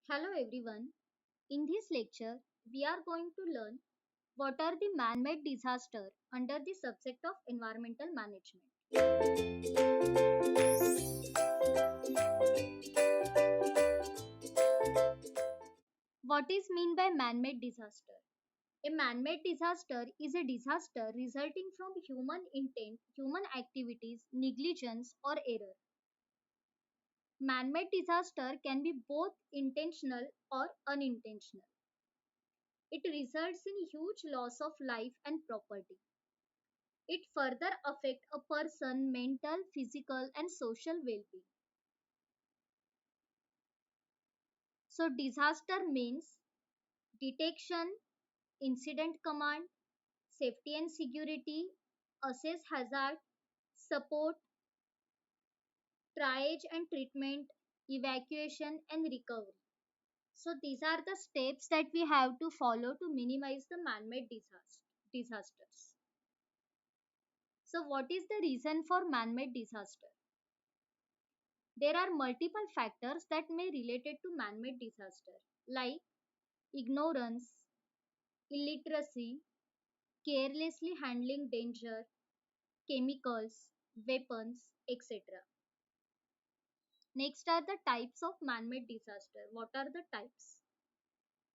Hello everyone. In this lecture, we are going to learn what are the man-made disasters under the subject of environmental management. What is mean by man-made disaster? A man-made disaster is a disaster resulting from human intent, human activities, negligence or error. Man-made disaster can be both intentional or unintentional. It results in huge loss of life and property. It further affect a person mental, physical and social well-being. So disaster means detection, incident command, safety and security, assess hazard, support, triage and treatment, evacuation and recovery. So these are the steps that we have to follow to minimize the man-made disasters. So what is the reason for man-made disaster? There are multiple factors that may related to man-made disaster like ignorance, illiteracy, carelessly handling danger, chemicals, weapons, etc. Next are the types of man-made disaster. What are the types?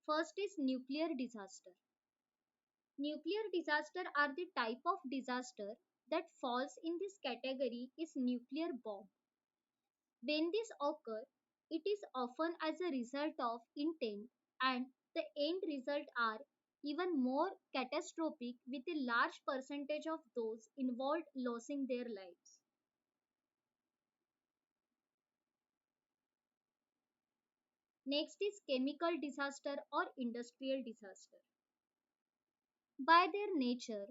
First is nuclear disaster. Nuclear disaster are the type of disaster that falls in this category is nuclear bomb. When this occurs, it is often as a result of intent and the end result are even more catastrophic with a large percentage of those involved losing their lives. Next is chemical disaster or industrial disaster. By their nature,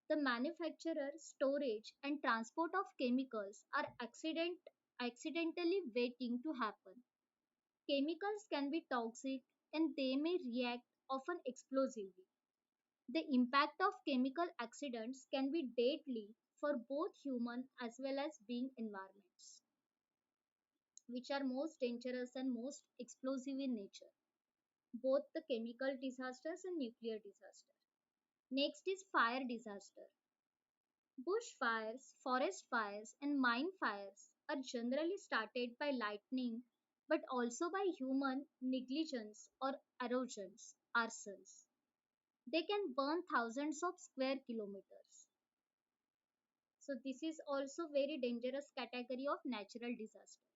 the manufacture, storage and transport of chemicals are accidentally waiting to happen. Chemicals can be toxic and they may react often explosively. The impact of chemical accidents can be deadly for both human as well as being environments, which are most dangerous and most explosive in nature, both the chemical disasters and nuclear disaster. Next is fire disaster. Bush fires, forest fires, and mine fires are generally started by lightning but also by human negligence or erosions, arsons. They can burn thousands of square kilometers. So this is also very dangerous category of natural disaster.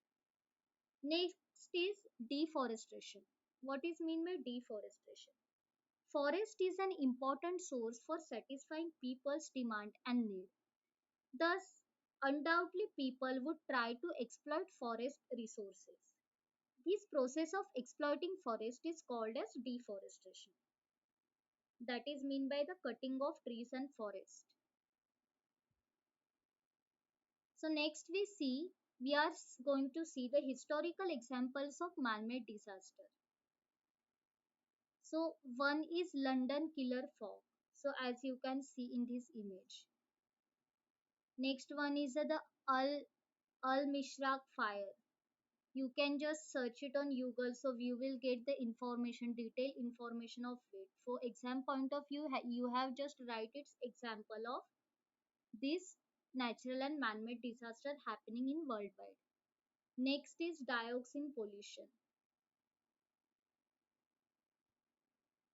Next is deforestation. What is mean by deforestation? Forest is an important source for satisfying people's demand and need. Thus, undoubtedly people would try to exploit forest resources. This process of exploiting forest is called as deforestation. That is mean by the cutting of trees and forest. So next we are going to see the historical examples of man-made disaster. So one is London killer fog. So as you can see in this image. Next one is the Al Mishraq fire. You can just search it on Google so you will get the information, detailed information of it. For exam point of view, you have just write its example of this natural and man-made disaster happening in worldwide. Next is dioxin pollution.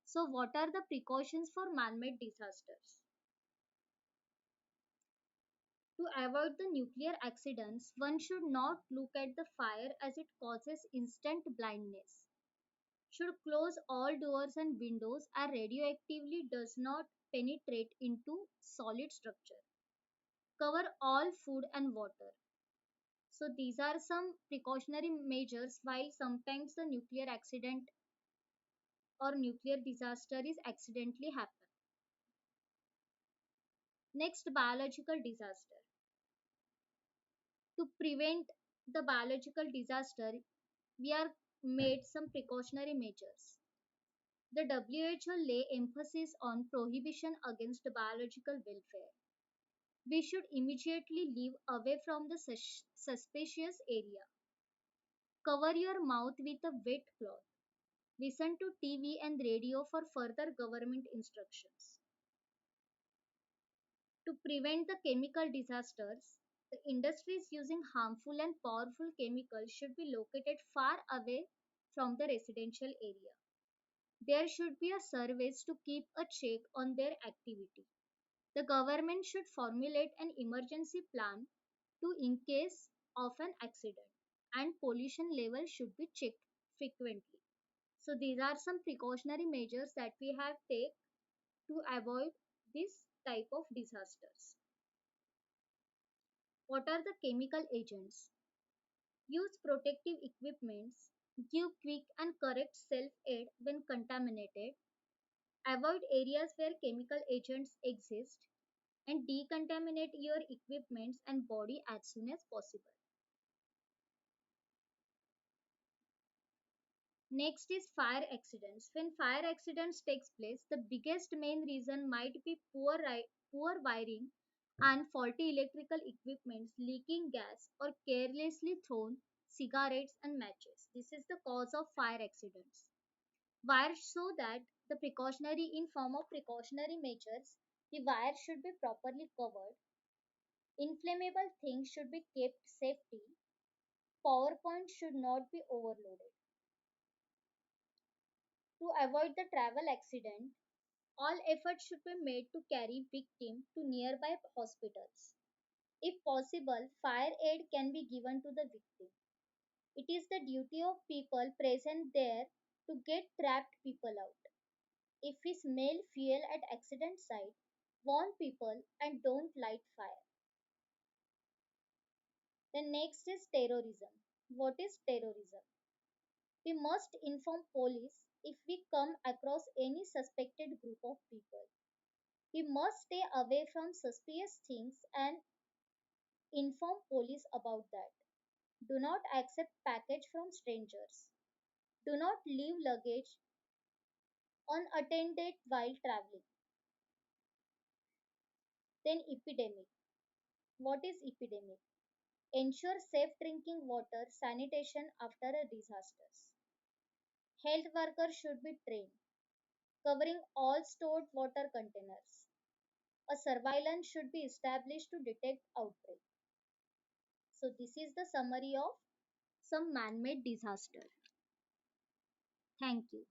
So what are the precautions for man-made disasters? To avoid the nuclear accidents, one should not look at the fire as it causes instant blindness. Should close all doors and windows as radioactively does not penetrate into solid structure. Cover all food and water. So these are some precautionary measures while sometimes the nuclear accident or nuclear disaster is accidentally happen. Next, biological disaster. To prevent the biological disaster, we are made some precautionary measures. The WHO lay emphasis on prohibition against biological welfare. We should immediately leave away from the suspicious area. Cover your mouth with a wet cloth. Listen to TV and radio for further government instructions. To prevent the chemical disasters, the industries using harmful and powerful chemicals should be located far away from the residential area. There should be a service to keep a check on their activity. The government should formulate an emergency plan to in case of an accident, and pollution level should be checked frequently. So these are some precautionary measures that we have take to avoid this type of disasters. What are the chemical agents? Use protective equipments, give quick and correct self-aid when contaminated, avoid areas where chemical agents exist, and decontaminate your equipments and body as soon as possible. Next is fire accidents. When fire accidents takes place, the biggest main reason might be poor wiring and faulty electrical equipments, leaking gas, or carelessly thrown cigarettes and matches. This is the cause of fire accidents. Wire so that the precautionary in form of precautionary measures, the wire should be properly covered. Inflammable things should be kept safety. Power points should not be overloaded. To avoid the travel accident, all efforts should be made to carry victim to nearby hospitals. If possible, fire aid can be given to the victim. It is the duty of people present there to get trapped people out. If we smell fuel at accident site, warn people and don't light fire. The next is terrorism. What is terrorism? We must inform police if we come across any suspected group of people. We must stay away from suspicious things and inform police about that. Do not accept package from strangers. Do not leave luggage unattended while traveling. Then epidemic. What is epidemic? Ensure safe drinking water sanitation after a disasters. Health workers should be trained, covering all stored water containers. A surveillance should be established to detect outbreak. So this is the summary of some man-made disaster. Thank you.